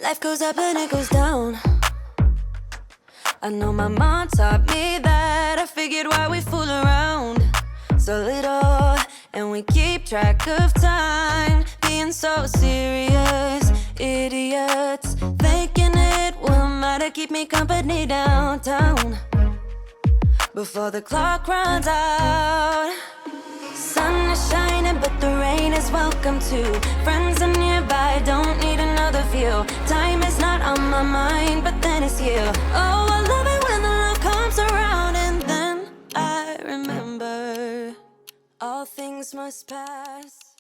Life goes up and it goes down. I know my mom taught me that. I figured why we fool around so little, and we keep track of time, being so serious, idiots, thinking it will matter, keep me company downtown before the clock runs out. Sun is shining, but the rain is welcome too. Friends are nearby, don't need another view. Time is not on my mind, but then it's you. Oh, I love it when the love comes around, and then I remember all things must pass.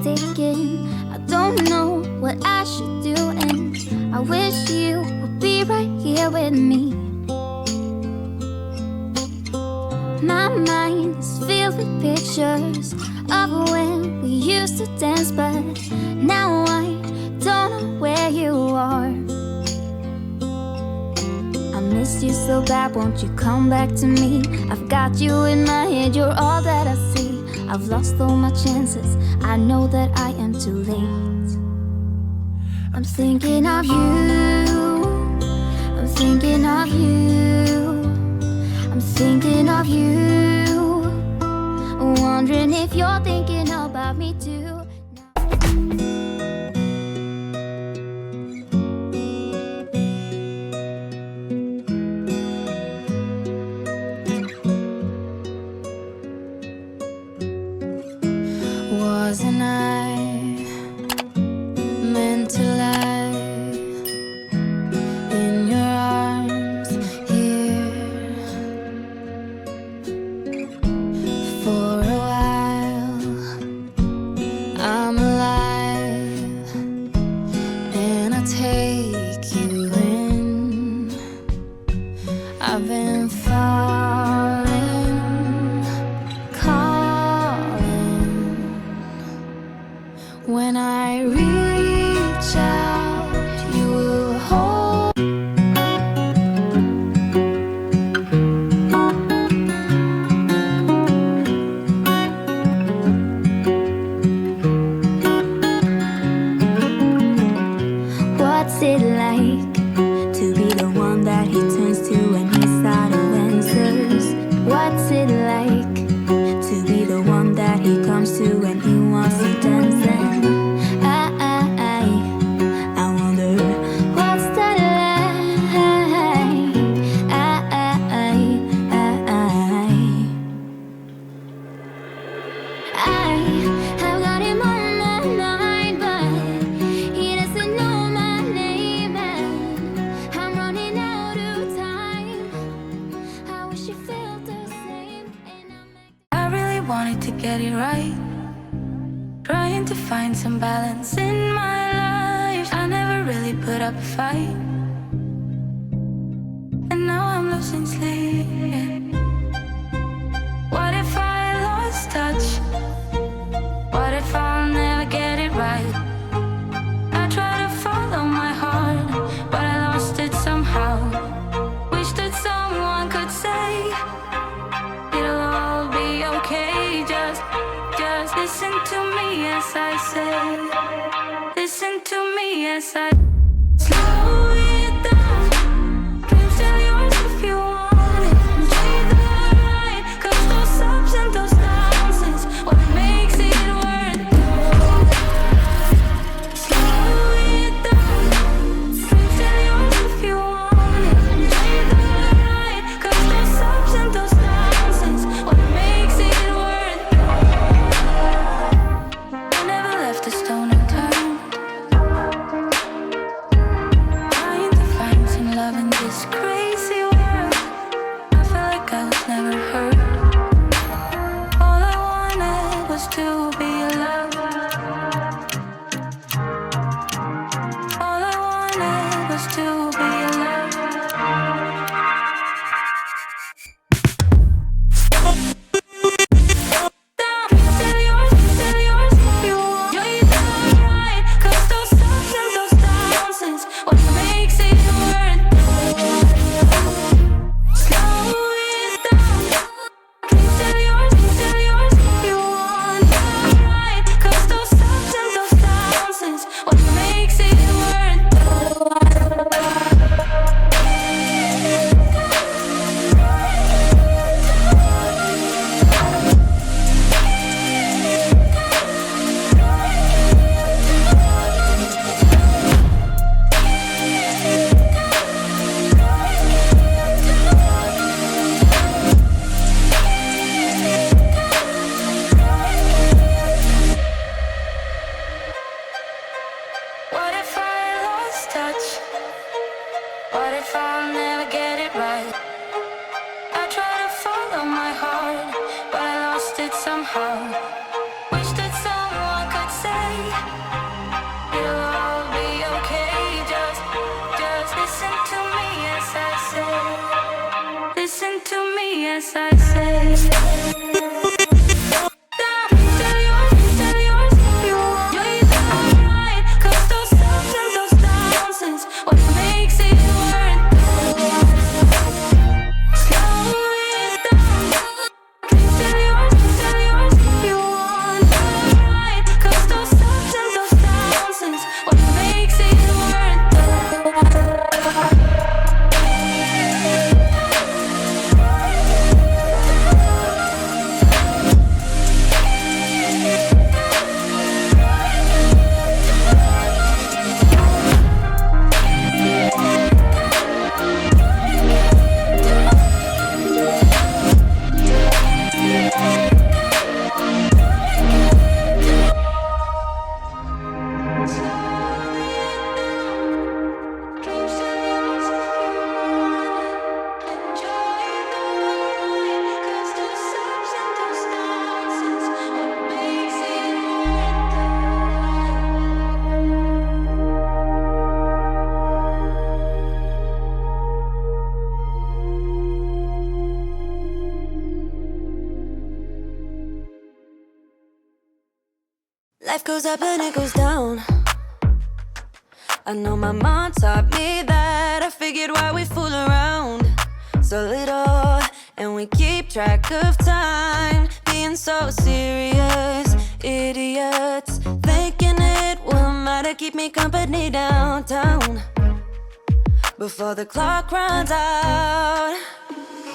ticking. I don't know what I should do, and I wish you would be right here with me. My mind is filled with pictures of when we used to dance, but now I don't know where you are. I missed you so bad, won't you come back to me? I've got you in my head, you're all that I see. I've lost all my chances, I know that I am too late. I'm thinking of you, I'm thinking of you, I'm thinking of you, wondering if you're thinking about me too. I've been falling, calling. When I reach out, you will hold. What's it like to be the one that he turns to when he's out of answers? What's it like to be the one that he comes to when he wants to dance? And I wonder what's that like? I've got him on my mind, but he doesn't know my name, and I'm running out of time. I wish you felt the same. I really wanted to get it right, trying to find some balance in my life. I never really put up a fight, and now I'm losing sleep. What if I lost touch? What if I'll never get it right? I try to follow my heart, but I lost it somehow. Wish that someone could say it'll all be okay. Just listen to me as I say. Listen to me as I slow it down. Dreams still yours if you want it. Enjoy the ride, 'cause those ups and those downs is what makes it worth it. Slow it down. Dreams still yours if you want it. Enjoy the ride, 'cause those ups and those downs is what makes it worth it. I never left a stone unturned, trying to find some love in this crazy world. I felt like I was never heard. All I wanted was to be loved. All I wanted was to be loved. Still yours if you want. You're the right, 'cause those ups and those downs is what makes it worth it. Slow it down. Still yours if you want. You're right, 'cause those ups and those downs is what makes it worth it. What if I lost touch? What if I'll never get it right? I try to follow my heart, but I lost it somehow. Wish that someone could say it'll all be okay. Just listen to me as I say. Listen to me as I say. Still yours if you want. You're the right, 'cause those ups and those downs is what makes it worth it. Slow it down. Still yours if you want. You're right, 'cause those ups and those downs is what makes it worth it. Life goes up and it goes down. I know my mom taught me that. I figured why we fool around so little, and we keep track of time, being so serious, idiots, thinking it will matter, keep me company downtown before the clock runs out.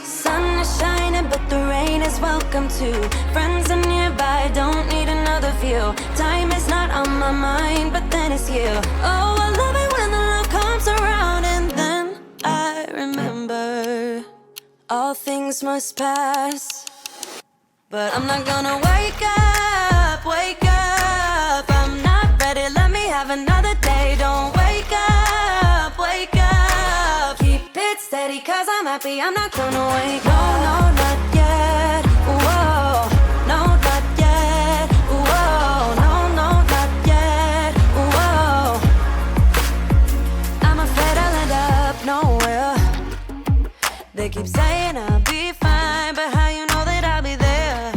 Sun is shining, but the rain is welcome too. Friends are nearby, don't need another view. Time is not on my mind, but then it's you. Oh, I love it when the love comes around, and then I remember all things must pass. But I'm not gonna wake up, wake up. I'm not ready, let me have another day. Don't wake up, wake up. Keep it steady, cause I'm happy, I'm not gonna wake up. No, no, not yet, whoa. No, not yet, whoa. No, no, not yet, whoa. I'm afraid I'll end up nowhere. They keep saying I'll be fine, but how you know that I'll be there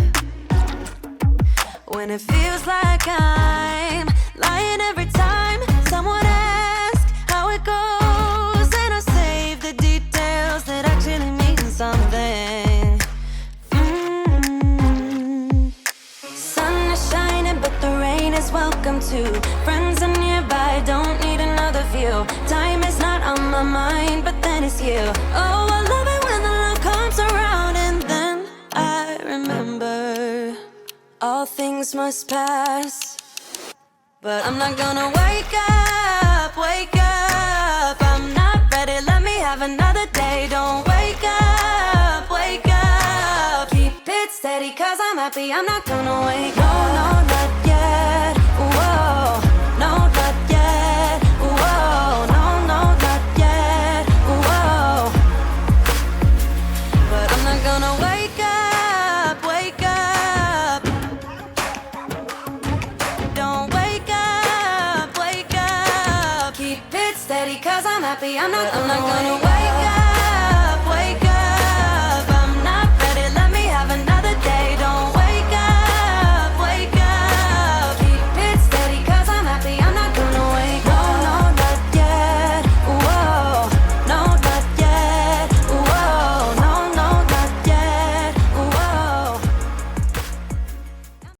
when it feels like I'm lying every time someone asks how it goes, and I save the details that actually mean something. Sun is shining, but the rain is welcome too. Friends are nearby, don't need another view. Time is not on my mind, but then it's you. Oh, I love it when the love comes around, and then I remember all things must pass. But I'm not gonna wake up, wake up. I'm not ready, let me have another day. Don't wake up, wake up. Keep it steady, cause I'm happy, I'm not gonna wake up. No, no, not yet, whoa. No, not yet, whoa. No, no, not yet, whoa. But I'm not gonna wake up, wake up. Don't wake up, wake up. Keep it steady, cause I'm happy, I'm not gonna wake up.